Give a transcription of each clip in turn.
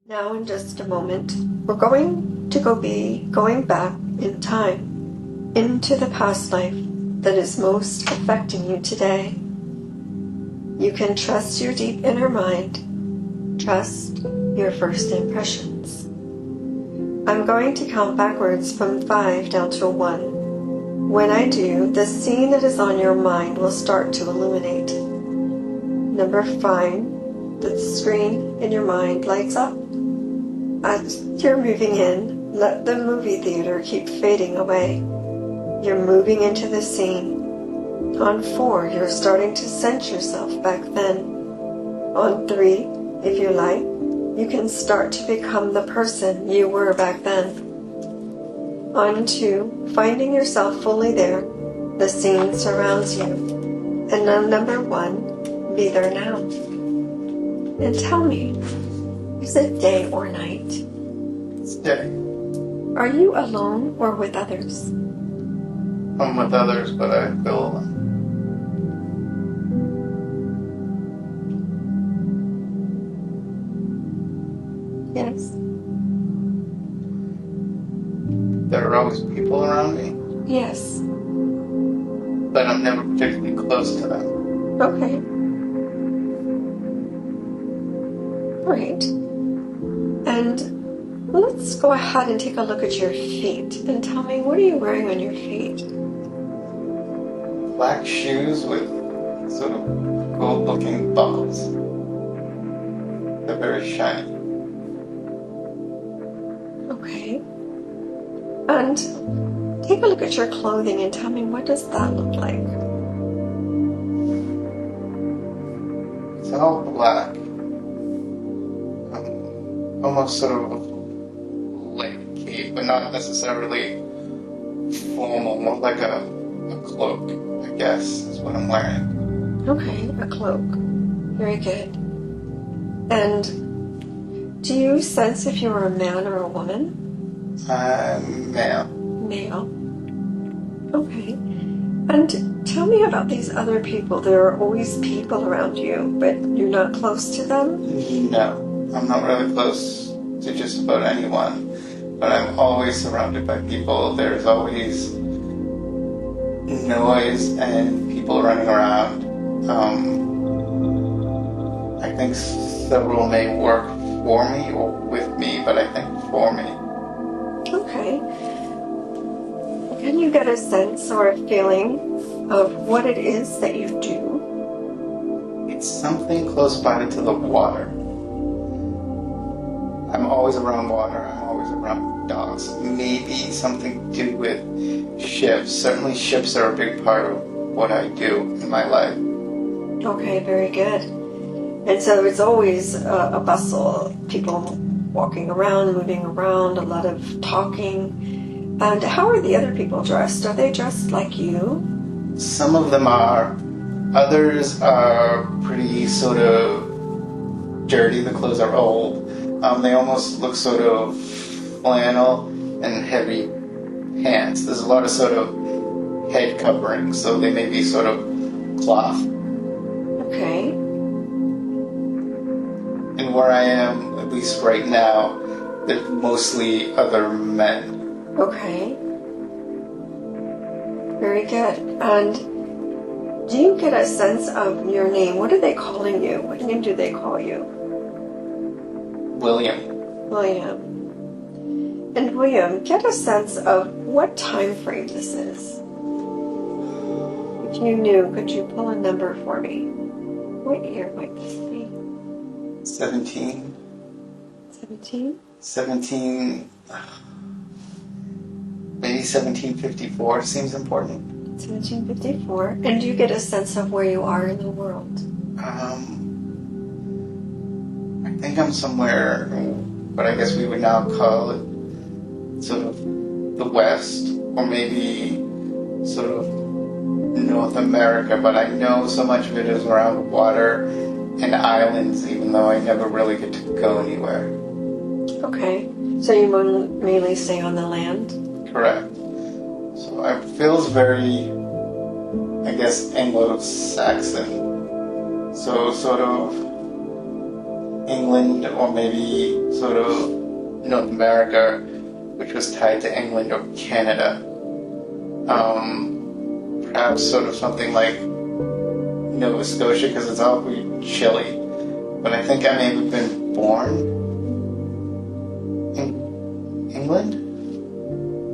Now in just a moment, we're going to be going back in time into the past life that is most affecting you today. You can trust your deep inner mind, trust your first impressions. I'm going to count backwards from 5 down to 1. When I do, the scene that is on your mind will start to illuminate. Number 5, the screen in your mind lights up. As you're moving in, let the movie theater keep fading away. You're moving into the scene. On 4, you're starting to sense yourself back then. On 3, if you like, you can start to become the person you were back then. On 2, finding yourself fully there, the scene surrounds you. And on number 1, be there now. And tell me, is it day or night? It's day. Are you alone or with others? I'm with others, but I feel alone. Yes. There are always people around me, Yes. but I'm never particularly close to them. Okay. Great. And let's go ahead and take a look at your feet and tell me, what are you wearing on your feet? Black shoes with sort of gold-looking buckles. They're very shiny. Okay. And take a look at your clothing and tell me, what does that look like? It's all black. Almost sort of like a cape, but not necessarily formal, more like a cloak, I guess, is what I'm wearing. Okay, a cloak. Very good. And do you sense if you're a man or a woman? I'm male. Male. Okay. And tell me about these other people. There are always people around you, but you're not close to them? No, I'm not really close to just about anyone, but I'm always surrounded by people. There's always noise and people running around. I think several may work for me or with me, but I think for me. Okay. Can you get a sense or a feeling of what it is that you do? It's something close by to the water. I'm always around water. I'm always around docks. Maybe something to do with ships. Certainly ships are a big part of what I do in my life. Okay, very good. And so it's always a bustle, people walking around, moving around, a lot of talking. And how are the other people dressed? Are they dressed like you? Some of them are. Others are pretty sort of dirty. The clothes are old. They almost look sort of flannel and heavy pants. There's a lot of sort of head covering, so they may be sort of cloth. Okay. And where I am, at least right now, there's mostly other men. Okay. Very good. And do you get a sense of your name? What are they calling you? What name do they call you? William. William. And William, get a sense of what time frame this is. If you knew, could you pull a number for me? What year might this be? 17. 17? 17... Maybe 1754 seems important. 1754. And do you get a sense of where you are in the world? I think I'm somewhere, what I guess we would now call it sort of the West, or maybe sort of North America, but I know so much of it is around water and islands, even though I never really get to go anywhere. Okay. So you mainly stay on the land? Correct. So it feels very, I guess, Anglo-Saxon. So sort of England or maybe sort of North America, which was tied to England or Canada. Perhaps sort of something like Nova Scotia, because it's awfully chilly. But I think I may have been born in England.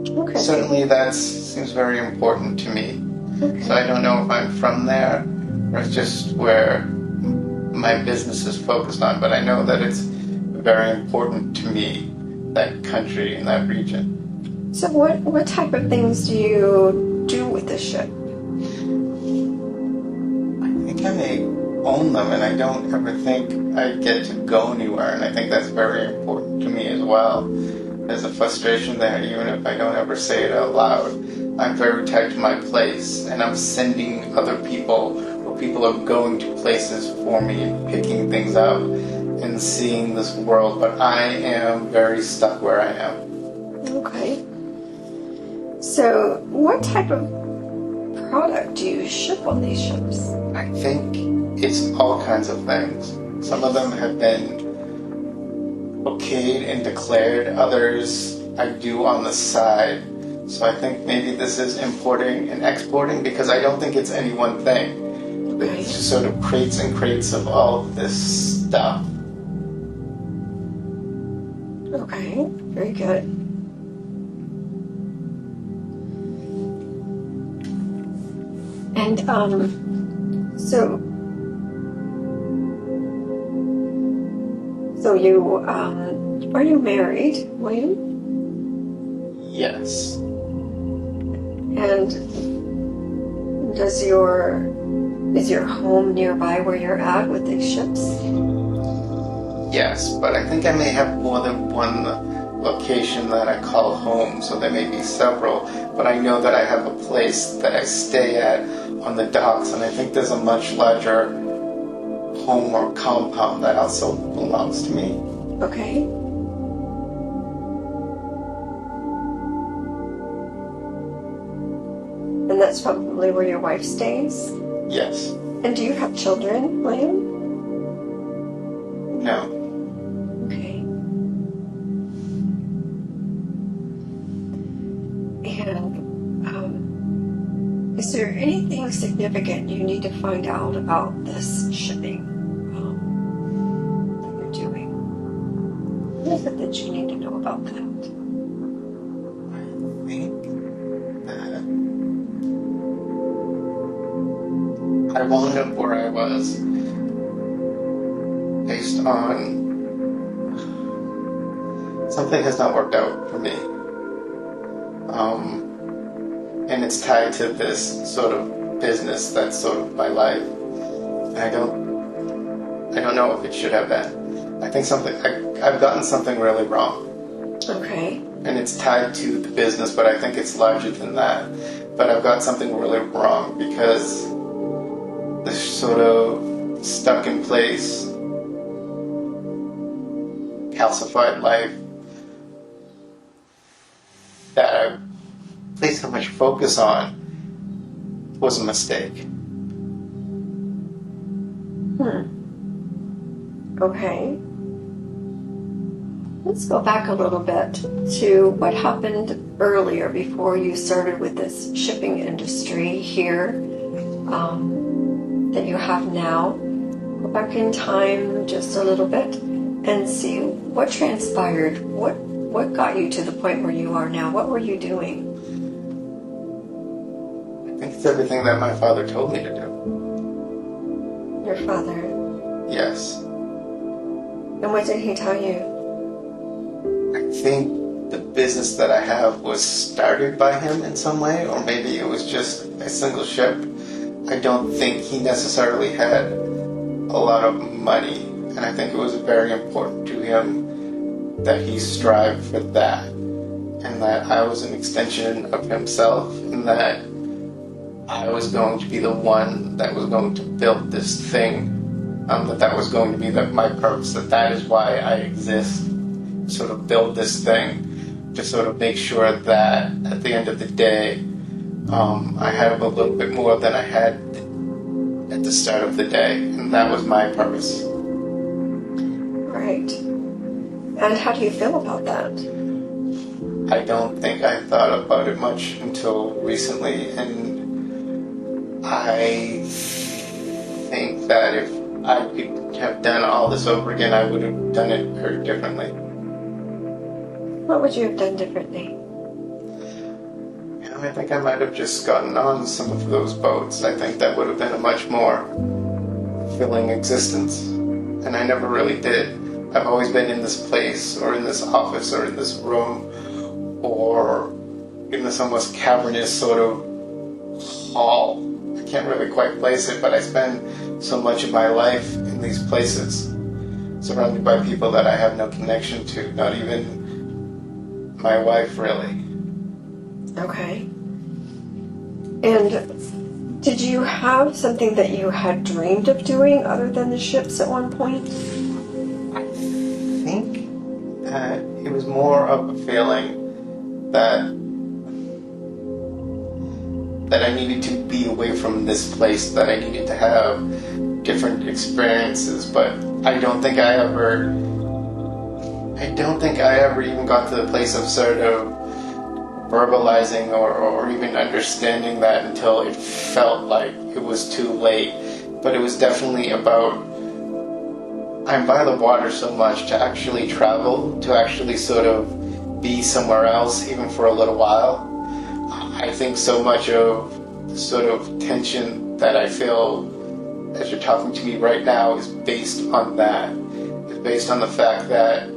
Okay. Certainly that seems very important to me. Okay. So I don't know if I'm from there or it's just where my business is focused on, but I know that it's very important to me, that country and that region. So what type of things do you do with the ship? I think I may own them, and I don't ever think I get to go anywhere, and I think that's very important to me as well. There's a frustration there, even if I don't ever say it out loud. I'm very tied to my place, and I'm sending other people, or people are going to places for me and picking things up and seeing this world, but I am very stuck where I am. Okay. So what type of product do you ship on these ships? I think it's all kinds of things. Some of them have been okayed and declared, others I do on the side. So I think maybe this is importing and exporting, because I don't think it's any one thing. It's just sort of crates and crates of all of this stuff. Okay, very good. And so you are you married, William? Yes. And is your home nearby where you're at with these ships? Yes, but I think I may have more than one location that I call home, so there may be several, but I know that I have a place that I stay at on the docks, and I think there's a much larger home or compound that also belongs to me. Okay. And that's probably where your wife stays? Yes. And do you have children, William? No. Okay. And is there anything significant you need to find out about this shipping that you're doing? What is it that you need to know about that? I think that I wound up where I was based on something has not worked out for me. And it's tied to this sort of business that's sort of my life. And I don't know if it should have been. I think I've gotten something really wrong. Okay. And it's tied to the business, but I think it's larger than that. But I've got something really wrong because this sort of stuck in place, calcified life that I placed so much focus on was a mistake. Okay. Let's go back a little bit to what happened earlier before you started with this shipping industry here that you have now. Go back in time just a little bit and see what transpired. What got you to the point where you are now? What were you doing? I think it's everything that my father told me to do. Your father? Yes. And what did he tell you? I think the business that I have was started by him in some way, or maybe it was just a single ship. I don't think he necessarily had a lot of money, and I think it was very important to him that he strived for that, and that I was an extension of himself, and that I was going to be the one that was going to build this thing, that was going to be my purpose, that is why I exist, sort of build this thing, to sort of make sure that at the end of the day, I have a little bit more than I had at the start of the day, and that was my purpose. right. And how do you feel about that? I don't think I thought about it much until recently, and I think that if I could have done all this over again, I would have done it very differently. What would you have done differently? I think I might have just gotten on some of those boats. I think that would have been a much more fulfilling existence. And I never really did. I've always been in this place, or in this office, or in this room, or in this almost cavernous sort of hall. I can't really quite place it, but I spend so much of my life in these places, surrounded by people that I have no connection to, not even my wife, really. Okay. And did you have something that you had dreamed of doing other than the ships at one point? I think that it was more of a feeling that I needed to be away from this place, that I needed to have different experiences, but I don't think I ever even got to the place of sort of verbalizing or even understanding that until it felt like it was too late. But it was definitely about, I'm by the water so much, to actually travel, to actually sort of be somewhere else, even for a little while. I think so much of the sort of tension that I feel as you're talking to me right now is based on that. It's based on the fact that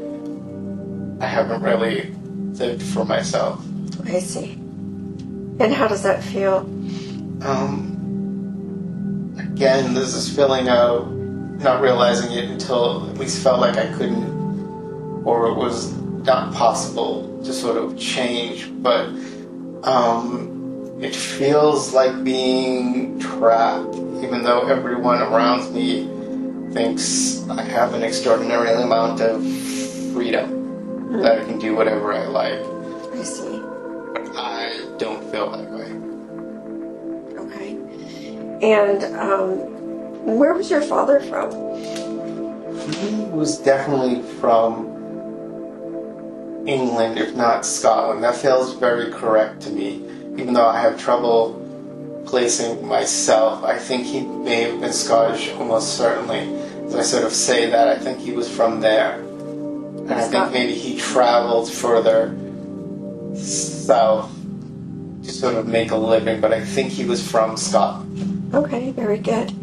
I haven't really lived for myself. I see. And how does that feel? Again, there's this feeling of not realizing it until at least felt like I couldn't, or it was not possible to sort of change, but it feels like being trapped, even though everyone around me thinks I have an extraordinary amount of freedom, that I can do whatever I like. I see. But I don't feel that way. Okay. And where was your father from? He was definitely from England, if not Scotland. That feels very correct to me. Even though I have trouble placing myself, I think he may have been Scottish, almost certainly. As I sort of say that, I think he was from there. And I think maybe he traveled further south to sort of make a living, but I think he was from Scotland. Okay, very good.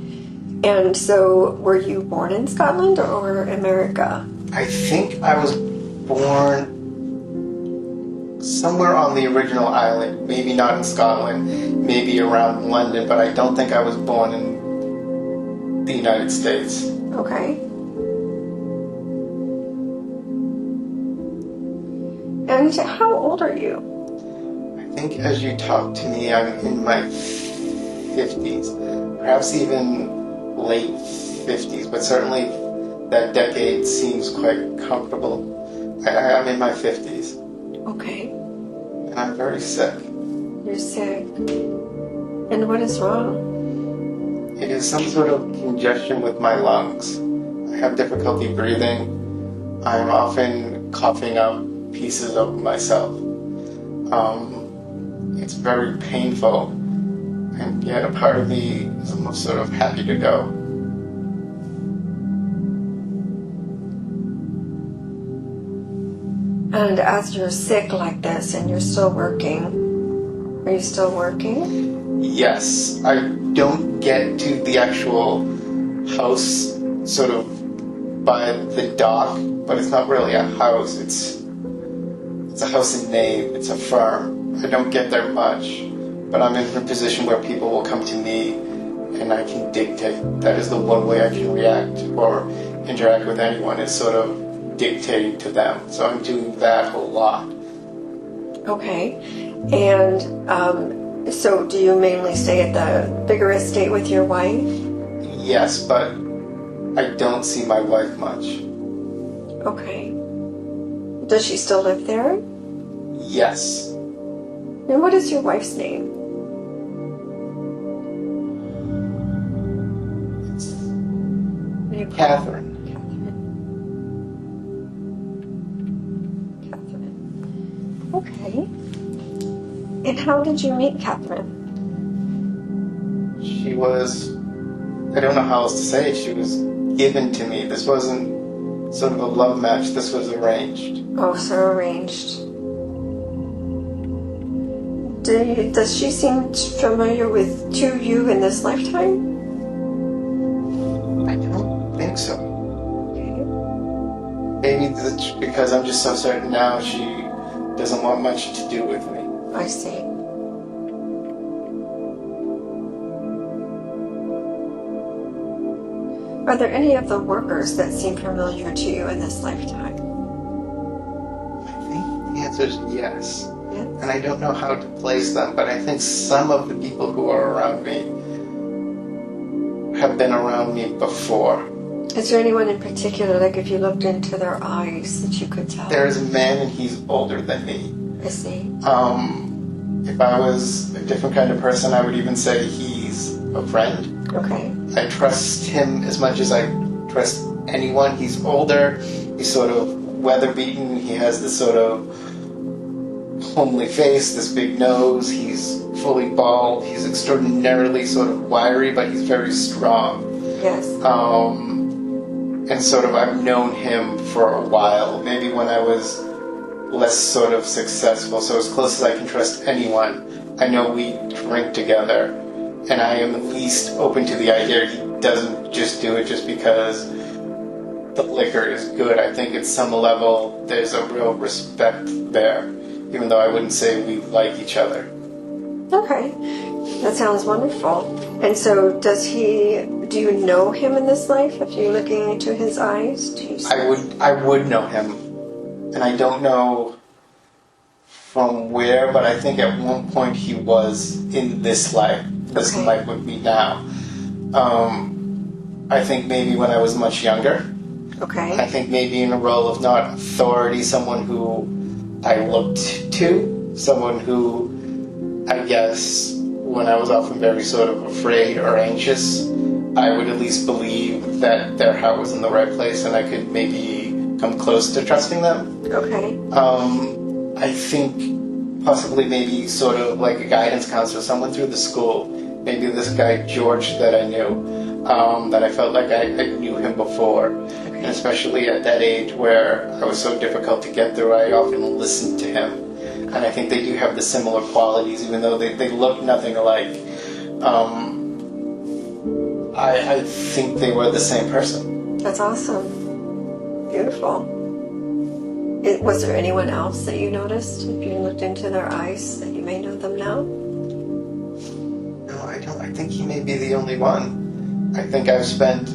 And so, were you born in Scotland or America? I think I was born somewhere on the original island, maybe not in Scotland, maybe around London, but I don't think I was born in the United States. Okay. And how old are you? I think as you talk to me, I'm in my 50s, perhaps even late 50s, but certainly that decade seems quite comfortable. I'm in my 50s. Okay. And I'm very sick. You're sick. And what is wrong? It is some sort of congestion with my lungs. I have difficulty breathing. I'm often coughing up pieces of myself. It's very painful, and yet a part of me is almost sort of happy to go. And as you're sick like this and you're still working, are you still working? Yes, I don't get to the actual house sort of by the dock, but it's not really a house. It's a house in name. It's a firm. I don't get there much, but I'm in a position where people will come to me and I can dictate. That is the one way I can react or interact with anyone, is sort of dictating to them. So I'm doing that a lot. Okay. And so do you mainly stay at the bigger estate with your wife? Yes, but I don't see my wife much. Okay. Does she still live there? Yes. And what is your wife's name? Catherine. Okay. And how did you meet Catherine? She was, I don't know how else to say it, she was given to me. This wasn't sort of a love match, this was arranged. Oh, so arranged. Does she seem familiar with you in this lifetime? I don't think so. Okay. Maybe that's because I'm just so certain now she doesn't want much to do with me. I see. Are there any of the workers that seem familiar to you in this lifetime? I think the answer is yes. Yes. And I don't know how to place them, but I think some of the people who are around me have been around me before. Is there anyone in particular, like if you looked into their eyes, that you could tell? There's a man and he's older than me. I see. If I was a different kind of person, I would even say he's a friend. Okay. I trust him as much as I trust anyone. He's older, he's sort of weather-beaten, he has this sort of homely face, this big nose, he's fully bald, he's extraordinarily sort of wiry, but he's very strong. Yes. And sort of I've known him for a while, maybe when I was less sort of successful, so as close as I can trust anyone. I know we drink together, and I am at least open to the idea he doesn't just do it just because the liquor is good. I think at some level there's a real respect there, even though I wouldn't say we like each other. Okay. That sounds wonderful. And so do you know him in this life? If you're looking into his eyes, do you see? I would know him, and I don't know from where, but I think at one point he was in this life life with me now. I think maybe when I was much younger. Okay. I think maybe in a role of not authority, someone who I looked to, someone who I guess when I was often very sort of afraid or anxious, I would at least believe that their heart was in the right place and I could maybe come close to trusting them. Okay. I think possibly maybe sort of like a guidance counselor, someone through the school, maybe this guy George that I knew, that I felt like I knew him before. And especially at that age where I was so difficult to get through, I often listened to him. And I think they do have the similar qualities, even though they look nothing alike. I think they were the same person. That's awesome. Beautiful. Was there anyone else that you noticed, if you looked into their eyes, that you may know them now? No, I don't. I think he may be the only one. I think I've spent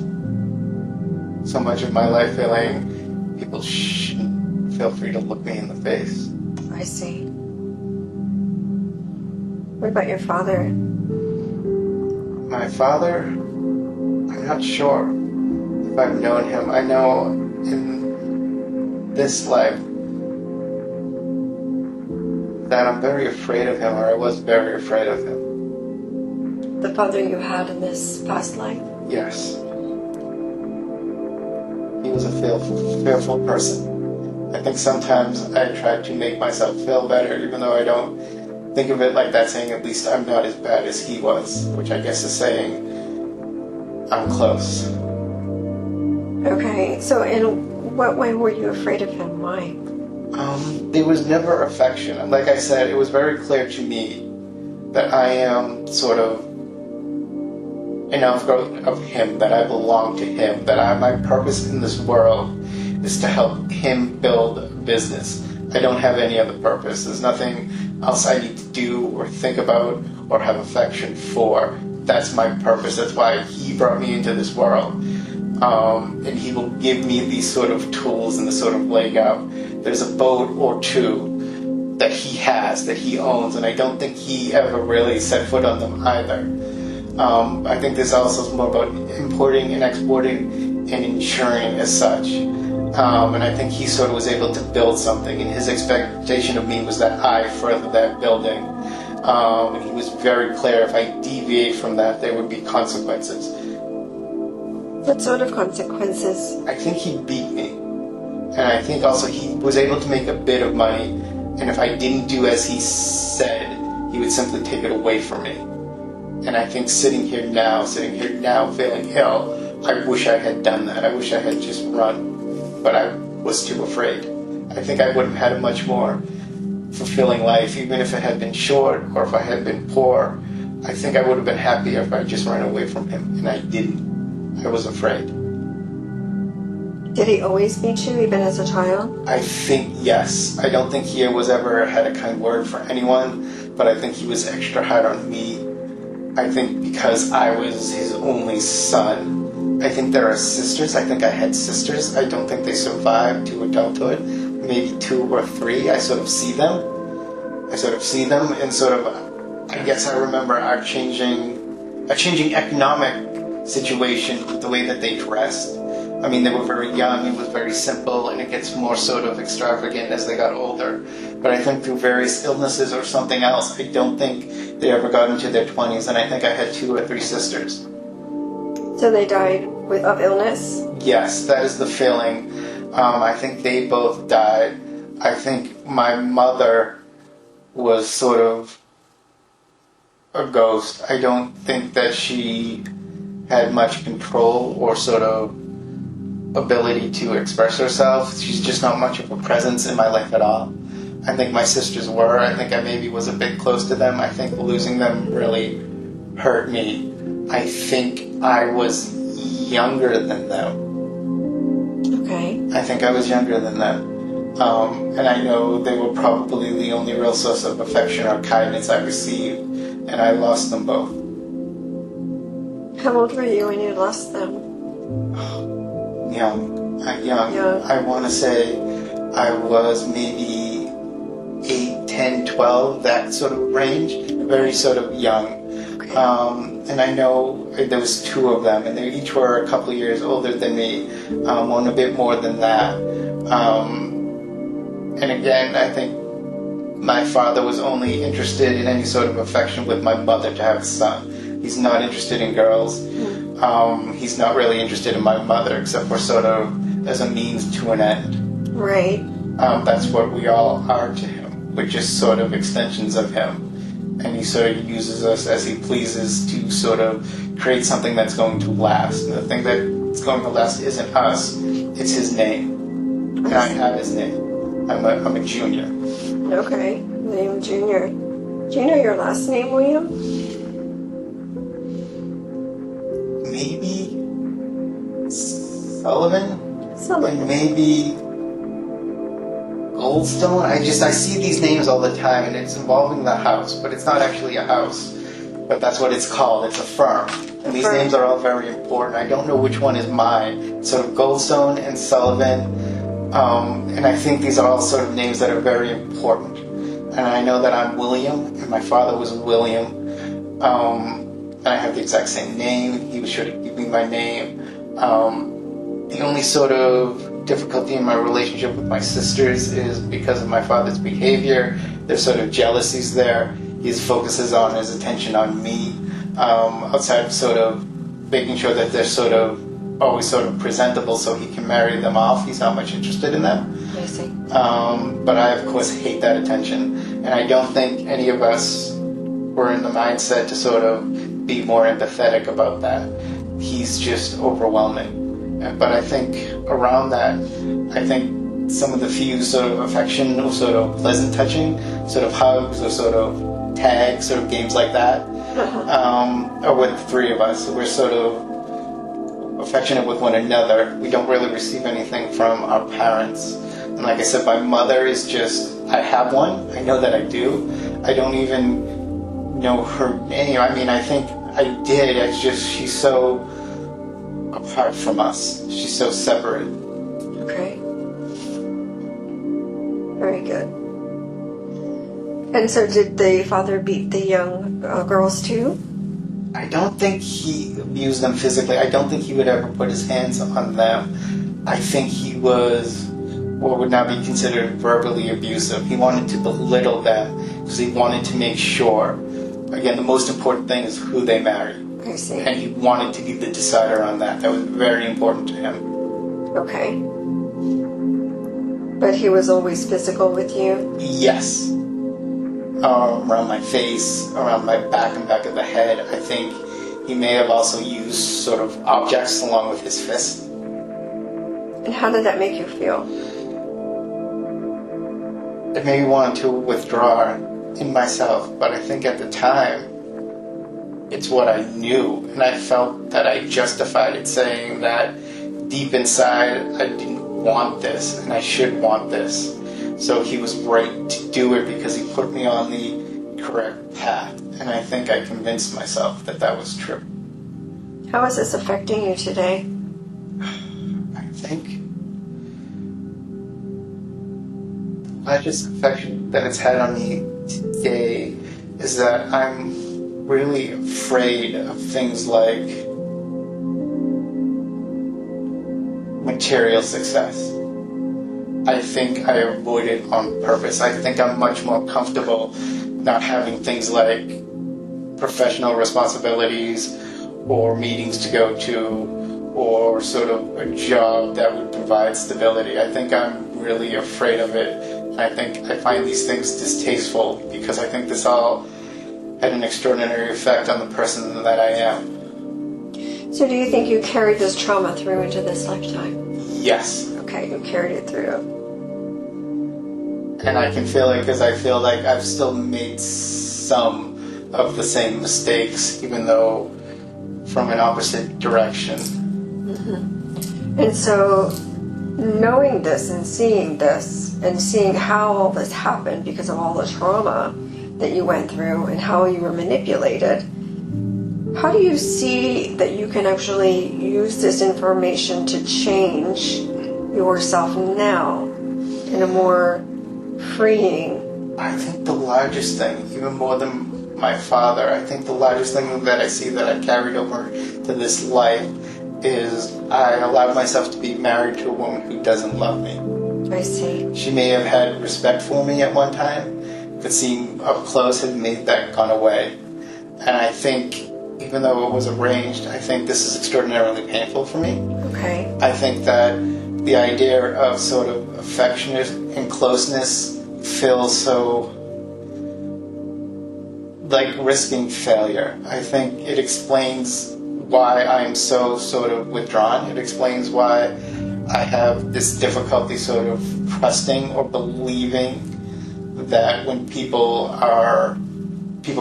so much of my life feeling people shouldn't feel free to look me in the face. I see. What about your father? My father, I'm not sure if I've known him. I know in this life that I'm very afraid of him, or I was very afraid of him. The father you had in this past life? Yes. He was a fearful person. I think sometimes I try to make myself feel better, even though I don't think of it like that, saying at least I'm not as bad as he was, which I guess is saying I'm close. Okay, so in what way were you afraid of him? Why? There was never affection. And like I said, it was very clear to me that I am sort of an outgrowth of him, that I belong to him, that my purpose in this world is to help him build a business. I don't have any other purpose. There's nothing else I need to do or think about or have affection for. That's my purpose. That's why he brought me into this world. And he will give me these sort of tools and this sort of leg out. There's a boat or two that he has, that he owns, and I don't think he ever really set foot on them either. I think this also is more about importing and exporting and insuring as such. And I think he sort of was able to build something, and his expectation of me was that I further that building. And he was very clear if I deviate from that, there would be consequences. What sort of consequences? I think he beat me. And I think also he was able to make a bit of money And if I didn't do as he said, he would simply take it away from me. And I think sitting here now feeling ill, I wish I had done that. I wish I had just run, but I was too afraid. I think I would have had a much more fulfilling life, even if it had been short or if I had been poor. I think I would have been happier if I just ran away from him, and I didn't. I was afraid. Did he always beat you, even as a child? I think yes. I don't think he was ever had a kind word for anyone, but I think he was extra hard on me. I think because I was his only son. I think there are sisters. I think I had sisters. I don't think they survived to adulthood. Maybe 2 or 3. I sort of see them. And sort of, I guess I remember a changing economic situation with the way that they dressed. I mean, they were very young, it was very simple, and it gets more sort of extravagant as they got older. But I think through various illnesses or something else, I don't think they ever got into their 20s, and I think I had 2 or 3 sisters. So they died of illness? Yes, that is the feeling. I think they both died. I think my mother was sort of a ghost. I don't think that she had much control or sort of ability to express herself. She's just not much of a presence in my life at all. I think my sisters were. I think I maybe was a bit close to them. I think losing them really hurt me. I think I was younger than them. Okay. I think I was younger than them. And I know they were probably the only real source of affection or kindness I received, and I lost them both. How old were you when you lost them? Young. I want to say I was maybe 8, 10, 12, that sort of range. Very sort of young. Okay. And I know there was 2 of them, and they each were a couple of years older than me, one a bit more than that. And again, I think my father was only interested in any sort of affection with my mother to have a son. He's not interested in girls. He's not really interested in my mother, except for sort of as a means to an end. Right. That's what we all are to him. We're just sort of extensions of him. And he sort of uses us as he pleases to sort of create something that's going to last. And the thing that's going to last isn't us, it's his name. And I have his name. I'm a junior. Okay. William Jr. Do you know your last name, William? Maybe Sullivan? And maybe Goldstone? I see these names all the time, and it's involving the house, but it's not actually a house. But that's what it's called. It's a firm. And these names are all very important. I don't know which one is mine. It's sort of Goldstone and Sullivan. And I think these are all sort of names that are very important. And I know that I'm William, and my father was William. And I have the exact same name. He was sure to give me my name. The only sort of difficulty in my relationship with my sisters is because of my father's behavior. There's sort of jealousies there. He focuses on his attention on me, outside of sort of making sure that they're sort of always sort of presentable so he can marry them off. He's not much interested in them. I see. But I, of course, hate that attention. And I don't think any of us were in the mindset to sort of be more empathetic about that. He's just overwhelming. But I think around that, I think some of the few sort of affection or sort of pleasant touching, sort of hugs or sort of tags, sort of games like that, are with the 3 of us. We're sort of affectionate with one another. We don't really receive anything from our parents. And like I said, my mother is just, I have one. I know that I do. I don't even know her name. I mean, I think I did. It's just, she's so apart from us. She's so separate. Okay. Very good. And so did the father beat the young girls too? I don't think he abused them physically. I don't think he would ever put his hands on them. I think he was what would now be considered verbally abusive. He wanted to belittle them because he wanted to make sure, again, the most important thing is who they marry. I see. And he wanted to be the decider on that. That was very important to him. Okay. But he was always physical with you? Yes. Around my face, around my back and back of the head. I think he may have also used sort of objects along with his fist. And how did that make you feel? It made me want to withdraw in myself, but I think at the time, it's what I knew, and I felt that I justified it, saying that deep inside I didn't want this, and I should want this. So he was right to do it because he put me on the correct path, and I think I convinced myself that that was true. How is this affecting you today? I think the largest affection that it's had on me today is that I'm really afraid of things like material success. I think I avoid it on purpose. I think I'm much more comfortable not having things like professional responsibilities or meetings to go to or sort of a job that would provide stability. I think I'm really afraid of it. I think I find these things distasteful because I think this all had an extraordinary effect on the person that I am. So do you think you carried this trauma through into this lifetime? Yes. Okay, you carried it through. And I can feel it because I feel like I've still made some of the same mistakes, even though from an opposite direction. Mm-hmm. And so knowing this and seeing how all this happened because of all the trauma that you went through and how you were manipulated, how do you see that you can actually use this information to change yourself now in a more freeing? I think the largest thing, even more than my father, I think the largest thing that I see that I carried over to this life is I allowed myself to be married to a woman who doesn't love me. I see. She may have had respect for me at one time, but seeing up close had made that gone away. And I think, even though it was arranged, I think this is extraordinarily painful for me. Okay. I think that the idea of sort of affectionate and closeness feels so like risking failure. I think it explains why I'm so sort of withdrawn. It explains why I have this difficulty sort of trusting or believing that when people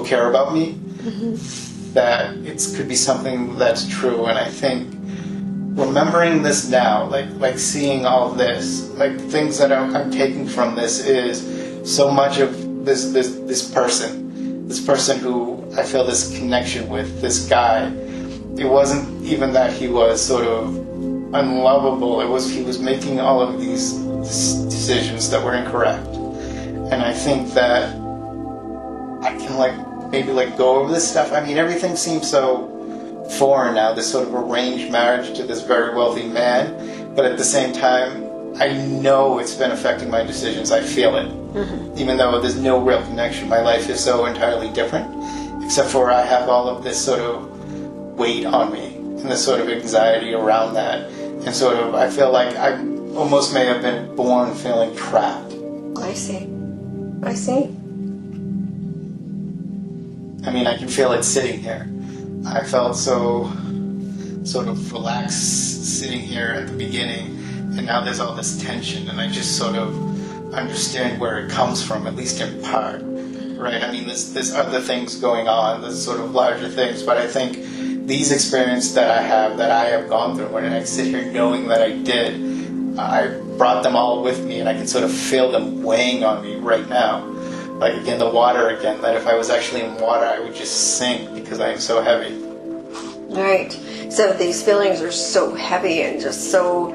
care about me, mm-hmm. that it could be something that's true. And I think remembering this now, like seeing all this, like things that I'm taking from this is so much of this person who I feel this connection with, this guy. It wasn't even that he was sort of unlovable. It was he was making all of these decisions that were incorrect. And I think that I can maybe go over this stuff. I mean, everything seems so foreign now, this sort of arranged marriage to this very wealthy man. But at the same time, I know it's been affecting my decisions. I feel it. Mm-hmm. Even though there's no real connection. My life is so entirely different. Except for I have all of this sort of weight on me and this sort of anxiety around that. And sort of, I feel like I almost may have been born feeling trapped. I see. I mean, I can feel it sitting here. I felt so sort of relaxed sitting here at the beginning, and now there's all this tension, and I just sort of understand where it comes from, at least in part, right? I mean, there's other things going on, there's sort of larger things, but I think these experiences that I have gone through, and I sit here knowing that I did, I brought them all with me, and I can sort of feel them weighing on me right now. Like, again, the water again, that if I was actually in water, I would just sink because I am so heavy. Right. So these feelings are so heavy and just so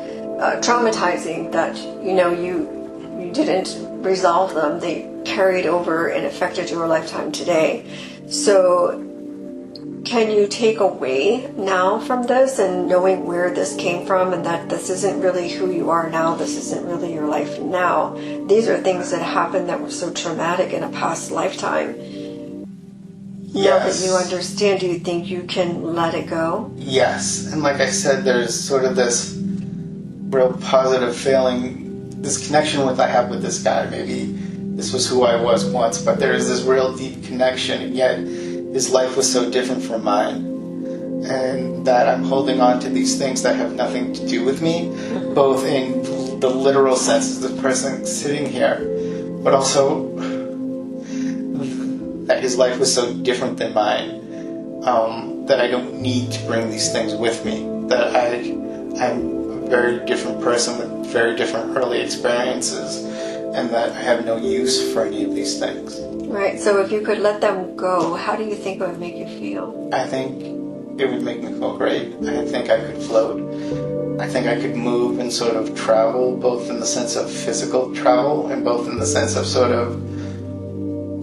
traumatizing that, you didn't resolve them. They carried over and affected your lifetime today. So can you take away now from this and knowing where this came from and that this isn't really who you are now, this isn't really your life now. These are things that happened that were so traumatic in a past lifetime. Yes. Now that you understand, do you think you can let it go? Yes. And like I said, there's sort of this real positive feeling this connection I have with this guy. Maybe this was who I was once, but there is this real deep connection, and yet his life was so different from mine. And that I'm holding on to these things that have nothing to do with me, both in the literal sense as the person sitting here, but also that his life was so different than mine, that I don't need to bring these things with me, that I'm a very different person with very different early experiences, and that I have no use for any of these things. Right, so if you could let them go, how do you think it would make you feel? I think it would make me feel great. I think I could float. I think I could move and sort of travel, both in the sense of physical travel and both in the sense of sort of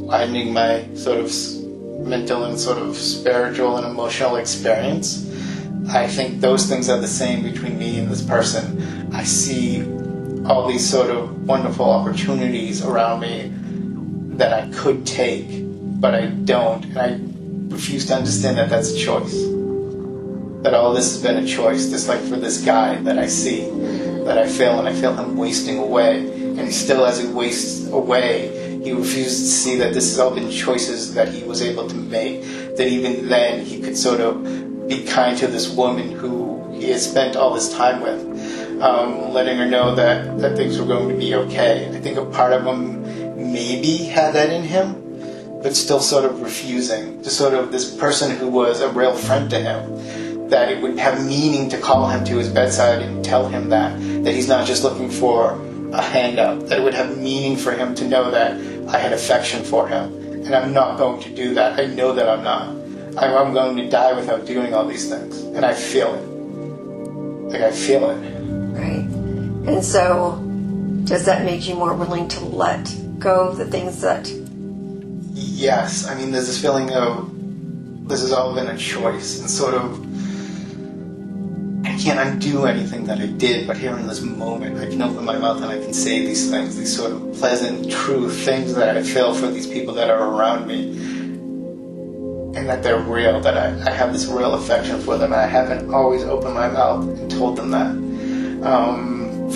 widening my sort of mental and sort of spiritual and emotional experience. I think those things are the same between me and this person. I see all these sort of wonderful opportunities around me that I could take, but I don't, and I refuse to understand that that's a choice. That all this has been a choice, just like for this guy that I see, that I feel him wasting away. And still as he wastes away, he refuses to see that this has all been choices that he was able to make, that even then he could sort of be kind to this woman who he has spent all this time with, letting her know that things were going to be okay. I think a part of him maybe had that in him, but still sort of refusing to sort of this person who was a real friend to him, that it would have meaning to call him to his bedside and tell him that he's not just looking for a handout, that it would have meaning for him to know that I had affection for him, and I'm not going to do that. I know that I'm not. I'm going to die without doing all these things, and I feel it. Like I feel it. Right. And so, does that make you more willing to let go of the things that... Yes. I mean, there's this feeling of this has all been a choice, and sort of I can't undo anything that I did, but here in this moment I can open my mouth and I can say these things, these sort of pleasant, true things that I feel for these people that are around me, and that they're real, that I have this real affection for them, and I haven't always opened my mouth and told them that,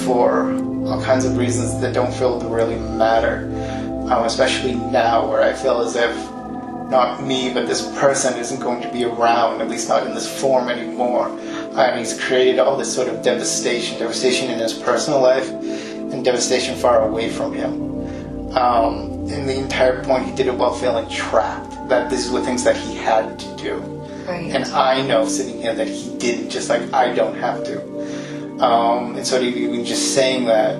for all kinds of reasons that don't feel to really matter, especially now where I feel as if not me, but this person isn't going to be around, at least not in this form anymore. And he's created all this sort of devastation in his personal life, and devastation far away from him. And the entire point, he did it while feeling trapped, that these were things that he had to do. Right. And I know, sitting here, that he didn't, just like I don't have to. And so even just saying that,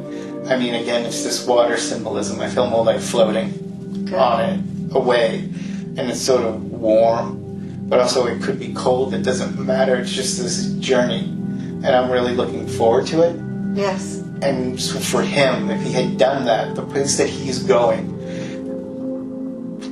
I mean, again, it's this water symbolism. I feel more like floating on it, away. And it's sort of warm. But also it could be cold, it doesn't matter, it's just this journey. And I'm really looking forward to it. Yes. And so for him, if he had done that, the place that he's going,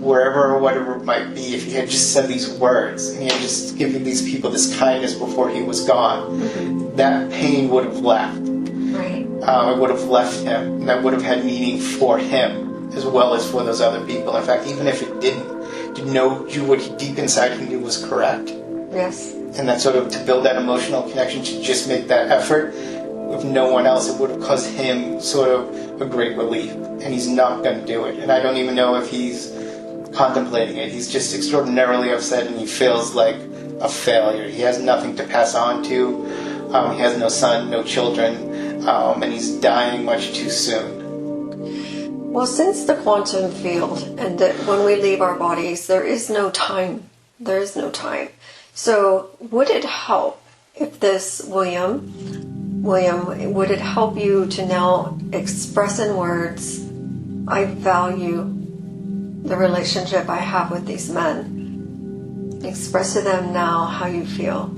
wherever or whatever it might be, if he had just said these words, and he had just given these people this kindness before he was gone, that pain would have left. Right. It would have left him, and that would have had meaning for him, as well as for those other people. In fact, even if it didn't, to know what he deep inside he knew was correct. Yes. And that sort of, to build that emotional connection, to just make that effort, with no one else, it would have caused him sort of a great relief. And he's not going to do it. And I don't even know if he's contemplating it. He's just extraordinarily upset, and he feels like a failure. He has nothing to pass on to. He has no son, no children, and he's dying much too soon. Well, since the quantum field, and that when we leave our bodies, there is no time. There is no time. So would it help if this, William, would it help you to now express in words, I value the relationship I have with these men? Express to them now how you feel.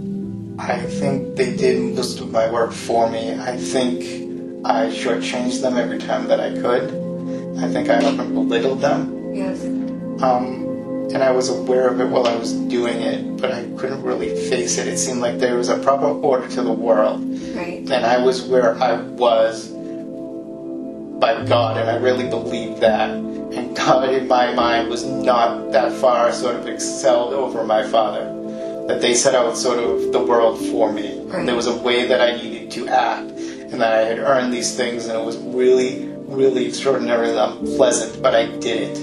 I think they did most of my work for me. I think I shortchanged them every time that I could. I think I often belittled them. Yes. And I was aware of it while I was doing it, but I couldn't really face it. It seemed like there was a proper order to the world. Right. And I was where I was by God, and I really believed that. And God, in my mind, was not that far sort of excelled over my father. That they set out sort of the world for me. Right. And there was a way that I needed to act. and that I had earned these things, and it was really, really extraordinarily unpleasant, but I did it.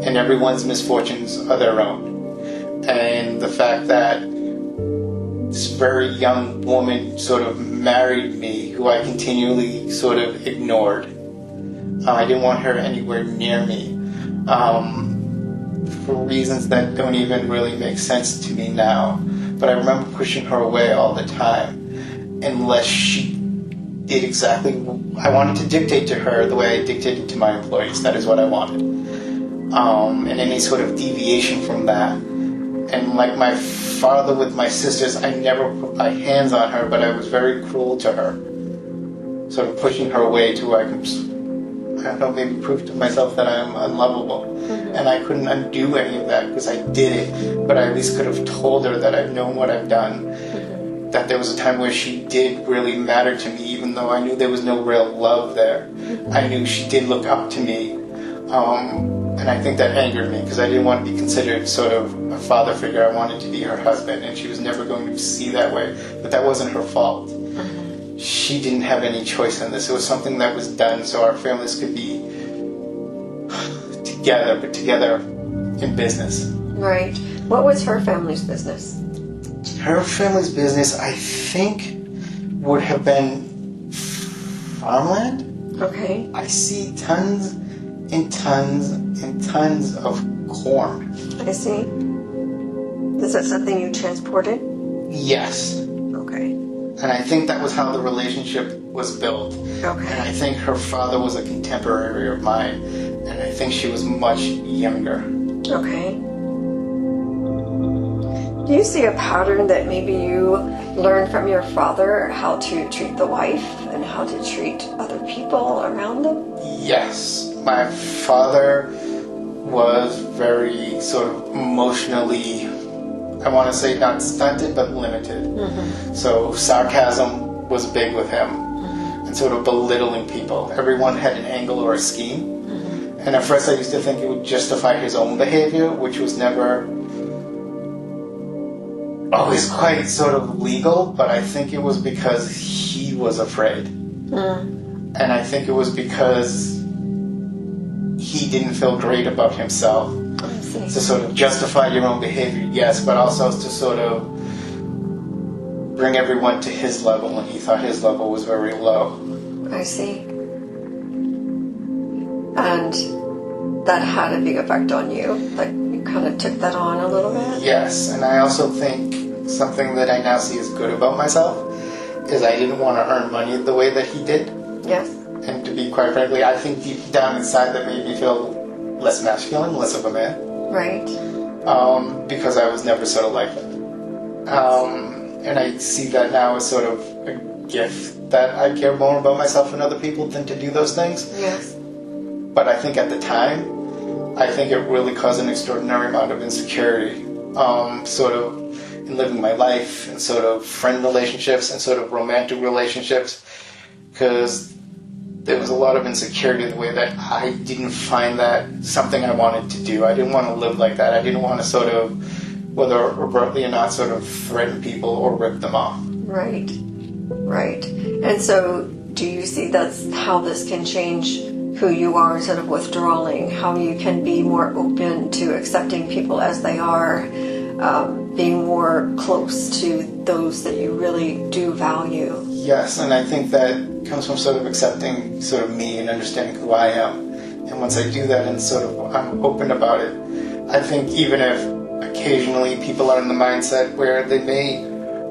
And everyone's misfortunes are their own. And the fact that this very young woman sort of married me, who I continually sort of ignored. I didn't want her anywhere near me, for reasons that don't even really make sense to me now. But I remember pushing her away all the time, unless she did exactly. I wanted to dictate to her the way I dictated to my employees. That is what I wanted. And any sort of deviation from that. And like my father with my sisters, I never put my hands on her, but I was very cruel to her. Sort of pushing her away to where I could, I don't know, maybe prove to myself that I am unlovable. And I couldn't undo any of that because I did it. But I at least could have told her that I've known what I've done. That there was a time where she did really matter to me, even though I knew there was no real love there. I knew she did look up to me. And I think that angered me because I didn't want to be considered sort of a father figure. I wanted to be her husband, and she was never going to see that way. But that wasn't her fault. She didn't have any choice in this. It was something that was done so our families could be together, but together in business. Right. What was her family's business? Her family's business, I think, would have been farmland. Okay. I see tons and tons and tons of corn. I see. Is that something you transported? Yes. Okay. And I think that was how the relationship was built. Okay. And I think her father was a contemporary of mine. And I think she was much younger. Okay. Do you see a pattern that maybe you learned from your father, how to treat the wife and how to treat other people around them? Yes. My father was very sort of emotionally, I want to say not stunted, but limited. So sarcasm was big with him, and sort of belittling people. Everyone had an angle or a scheme. And at first I used to think it would justify his own behavior, which was never always quite sort of legal, but I think it was because he was afraid. And I think it was because he didn't feel great about himself. To sort of justify your own behavior, yes, but also to sort of bring everyone to his level, and he thought his level was very low. I see. And that had a big effect on you? Like you kind of took that on a little bit? Yes, and I also think something that I now see as good about myself is I didn't want to earn money the way that he did. Yes. And to be quite frankly, I think deep down inside that made me feel less masculine, less of a man. Right. Because I was never sort of like that. And I see that now as sort of a gift that I care more about myself and other people than to do those things. Yes. But I think at the time, I think it really caused an extraordinary amount of insecurity, sort of in living my life, and sort of friend relationships, and sort of romantic relationships, because there was a lot of insecurity in the way that I didn't find that something I wanted to do. I didn't want to live like that. I didn't want to sort of, whether overtly or not, sort of threaten people or rip them off. Right. Right. And so do you see that's how this can change who you are instead of withdrawing, how you can be more open to accepting people as they are, being more close to those that you really do value? Yes, and I think that comes from sort of accepting sort of me and understanding who I am. And once I do that and sort of I'm open about it, I think even if occasionally people are in the mindset where they may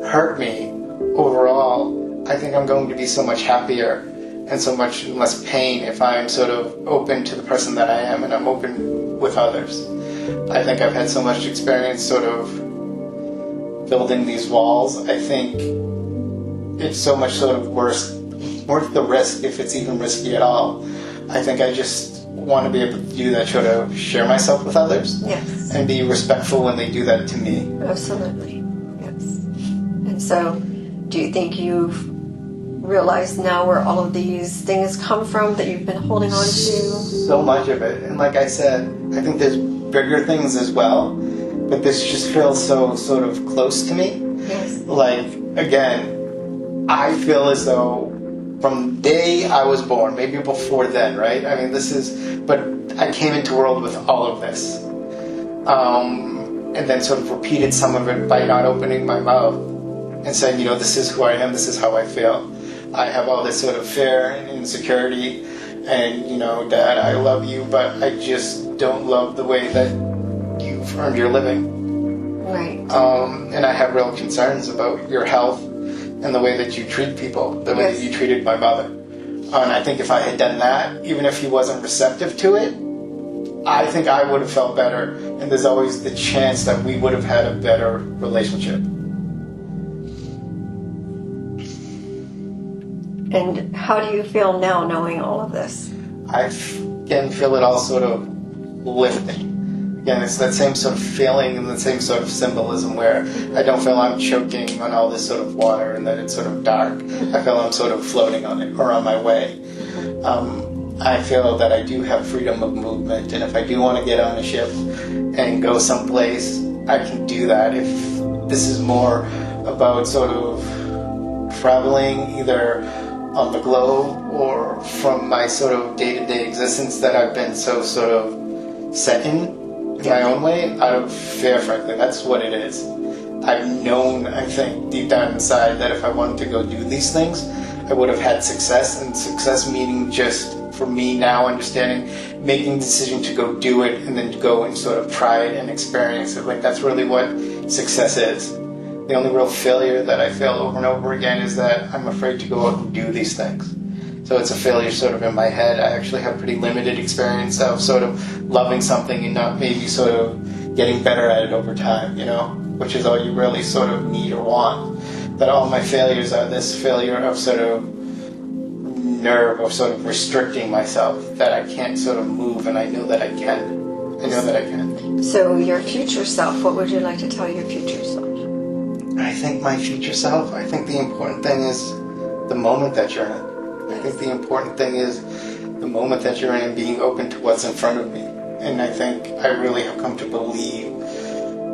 hurt me, overall, I think I'm going to be so much happier and so much less pain if I'm sort of open to the person that I am and I'm open with others. I think I've had so much experience sort of building these walls. I think it's so much sort of worth the risk, if it's even risky at all. I think I just want to be able to do that, sort of share myself with others. Yes. And be respectful when they do that to me. Absolutely. Yes. And so, do you think you've realized now where all of these things come from that you've been holding on to? So much of it. And like I said, I think there's bigger things as well, but this just feels so sort of close to me. Yes. Like, again, I feel as though from the day I was born, maybe before then, right? I mean, but I came into the world with all of this. And then sort of repeated some of it by not opening my mouth and saying, you know, this is who I am, this is how I feel. I have all this sort of fear and insecurity, and, you know, Dad, I love you, but I just don't love the way that you've earned your living. Right. And I have real concerns about your health and the way that you treat people, the way that you treated my mother. And I think if I had done that, even if he wasn't receptive to it, I think I would have felt better. And there's always the chance that we would have had a better relationship. And how do you feel now knowing all of this? I again feel it all sort of lifting. Again, it's that same sort of feeling and the same sort of symbolism where I don't feel I'm choking on all this sort of water and that it's sort of dark. I feel I'm sort of floating on it or on my way. I feel that I do have freedom of movement, and if I do want to get on a ship and go someplace, I can do that. If this is more about sort of traveling either on the globe or from my sort of day-to-day existence that I've been so sort of set in my own way, out of fear, frankly. That's what it is. I've known, I think, deep down inside that if I wanted to go do these things, I would have had success, and success meaning just, for me now, understanding, making the decision to go do it and then go and sort of try it and experience it. Like, that's really what success is. The only real failure that I fail over and over again is that I'm afraid to go out and do these things. So it's a failure sort of in my head. I actually have pretty limited experience of sort of loving something and not maybe sort of getting better at it over time, you know, which is all you really sort of need or want. That all my failures are this failure of sort of nerve of sort of restricting myself, that I can't sort of move, and I know that I can. I know that I can. So your future self, what would you like to tell your future self? I think my future self, I think the important thing is the moment that you're in. I think the important thing is the moment that you're in and being open to what's in front of me. And I think I really have come to believe,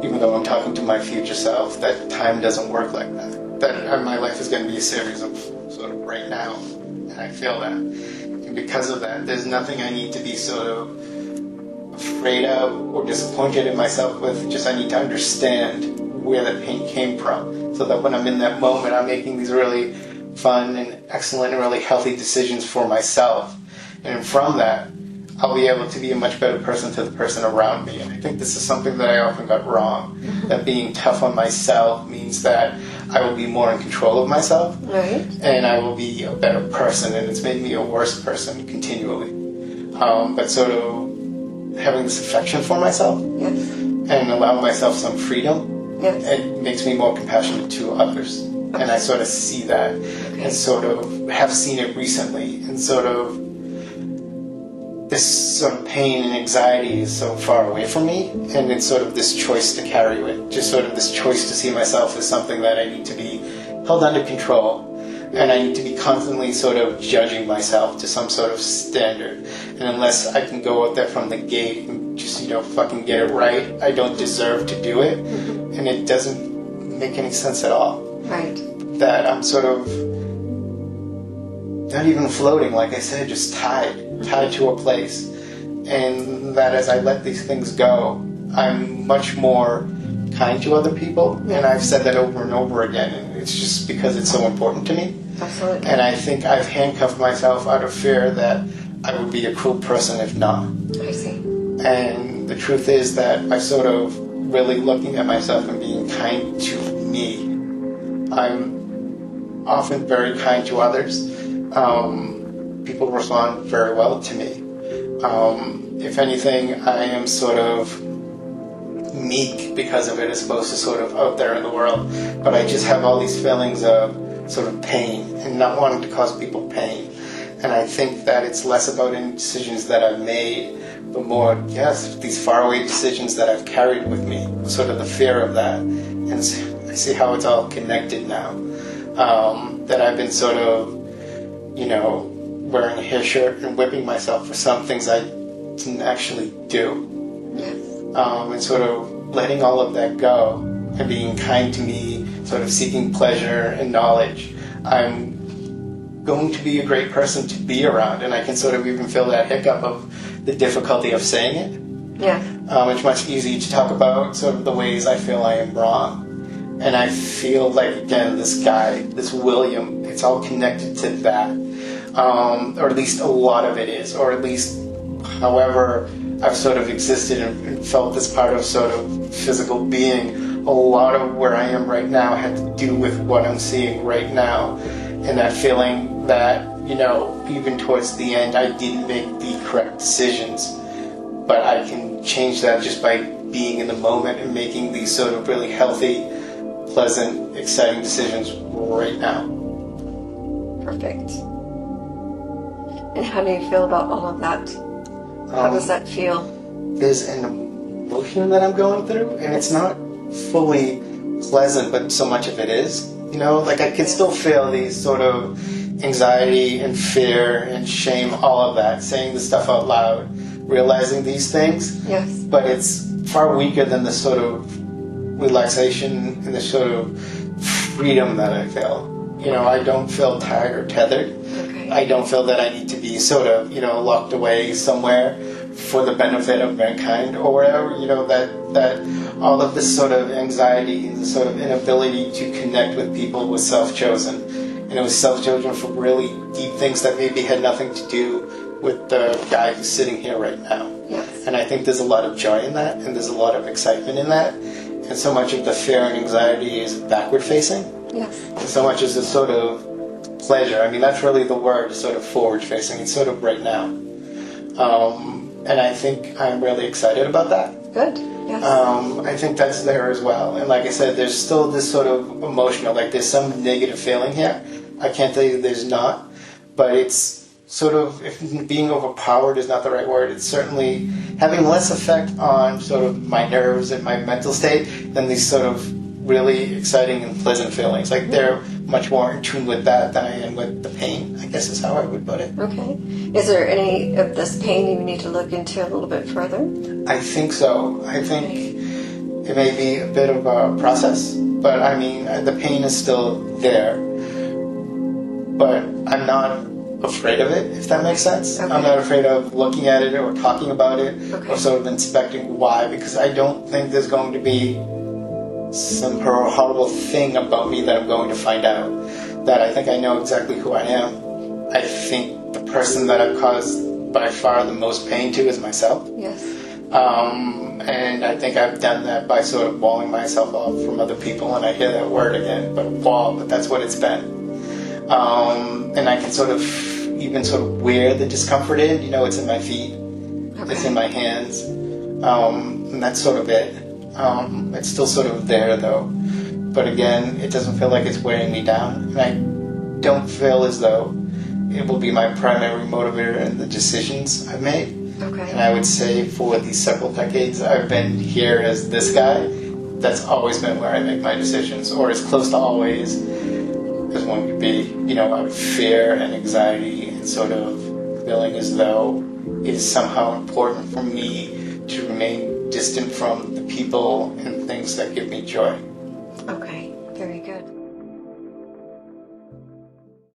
even though I'm talking to my future self, that time doesn't work like that. That my life is going to be a series of sort of right now. And I feel that. And because of that, there's nothing I need to be sort of afraid of or disappointed in myself with. Just I need to understand where that pain came from, so that when I'm in that moment, I'm making these really fun and excellent and really healthy decisions for myself. And from that, I'll be able to be a much better person to the person around me. And I think this is something that I often got wrong. That being tough on myself means that I will be more in control of myself. Right. And I will be a better person, and it's made me a worse person continually. But sort of having this affection for myself and allowing myself some freedom, it makes me more compassionate to others. And I sort of see that and sort of have seen it recently, and sort of this sort of pain and anxiety is so far away from me, and it's sort of this choice to carry it, just sort of this choice to see myself as something that I need to be held under control, and I need to be constantly sort of judging myself to some sort of standard. And unless I can go out there from the gate and just, you know, fucking get it right, I don't deserve to do it, and it doesn't make any sense at all. Right. That I'm sort of not even floating, like I said, just tied to a place. And that as I let these things go, I'm much more kind to other people. And I've said that over and over again, and it's just because it's so important to me. Absolutely. And I think I've handcuffed myself out of fear that I would be a cruel person if not. I see. And the truth is that by sort of really looking at myself and being kind to me, I'm often very kind to others. People respond very well to me. If anything, I am sort of meek because of it, as opposed to sort of out there in the world. But I just have all these feelings of sort of pain and not wanting to cause people pain. And I think that it's less about any decisions that I've made, but more, these faraway decisions that I've carried with me, sort of the fear of that. And I see how it's all connected now. That I've been sort of, you know, wearing a hair shirt and whipping myself for some things I didn't actually do. Yes. And sort of letting all of that go and being kind to me, sort of seeking pleasure and knowledge. I'm going to be a great person to be around. And I can sort of even feel that hiccup of the difficulty of saying it. Yeah. It's much easier to talk about sort of the ways I feel I am wrong. And I feel like, again, this guy, this William, it's all connected to that. Or at least a lot of it is. Or at least however I've sort of existed and felt this part of sort of physical being, a lot of where I am right now had to do with what I'm seeing right now. And that feeling that, you know, even towards the end, I didn't make the correct decisions. But I can change that just by being in the moment and making these sort of really healthy, pleasant, exciting decisions right now. Perfect. And how do you feel about all of that? How does that feel? There's an emotion that I'm going through, and it's not fully pleasant, but so much of it is. You know, like I can still feel these sort of anxiety and fear and shame, all of that, saying the stuff out loud, realizing these things. Yes. But it's far weaker than the sort of relaxation and the sort of freedom that I feel. You know, I don't feel tired or tethered. Okay. I don't feel that I need to be sort of, you know, locked away somewhere for the benefit of mankind or whatever. You know, that all of this sort of anxiety and the sort of inability to connect with people was self-chosen. And it was self-chosen for really deep things that maybe had nothing to do with the guy who's sitting here right now. Yes. And I think there's a lot of joy in that, and there's a lot of excitement in that. And so much of the fear and anxiety is backward-facing. Yes. And so much is a sort of pleasure. I mean, that's really the word, sort of forward-facing. It's sort of right now. And I think I'm really excited about that. Good. Yes. I think that's there as well. And like I said, there's still this sort of emotional, like there's some negative feeling here. I can't tell you there's not, but it's sort of, if being overpowered is not the right word, it's certainly having less effect on sort of my nerves and my mental state than these sort of really exciting and pleasant feelings. Like they're much more in tune with that than I am with the pain, I guess is how I would put it. Okay. Is there any of this pain you need to look into a little bit further? I think so. I think it may be a bit of a process, but I mean, the pain is still there. But I'm not afraid of it, if that makes sense. Okay. I'm not afraid of looking at it or talking about it Okay. or sort of inspecting why, because I don't think there's going to be some horrible thing about me that I'm going to find out. That I think I know exactly who I am. I think the person that I've caused by far the most pain to is myself. Yes. And I think I've done that by sort of walling myself off from other people, and I hear that word again, but that's what it's been. And I can sort of even sort of wear the discomfort in, you know, it's in my feet, Okay. it's in my hands, and that's sort of it. It's still sort of there though, but again, it doesn't feel like it's wearing me down, and I don't feel as though it will be my primary motivator in the decisions I've made. Okay. And I would say for these several decades I've been here as this guy, that's always been where I make my decisions, or as close to always as one could be, you know, out of fear and anxiety and sort of feeling as though it is somehow important for me to remain distant from the people and things that give me joy. Okay. Very good.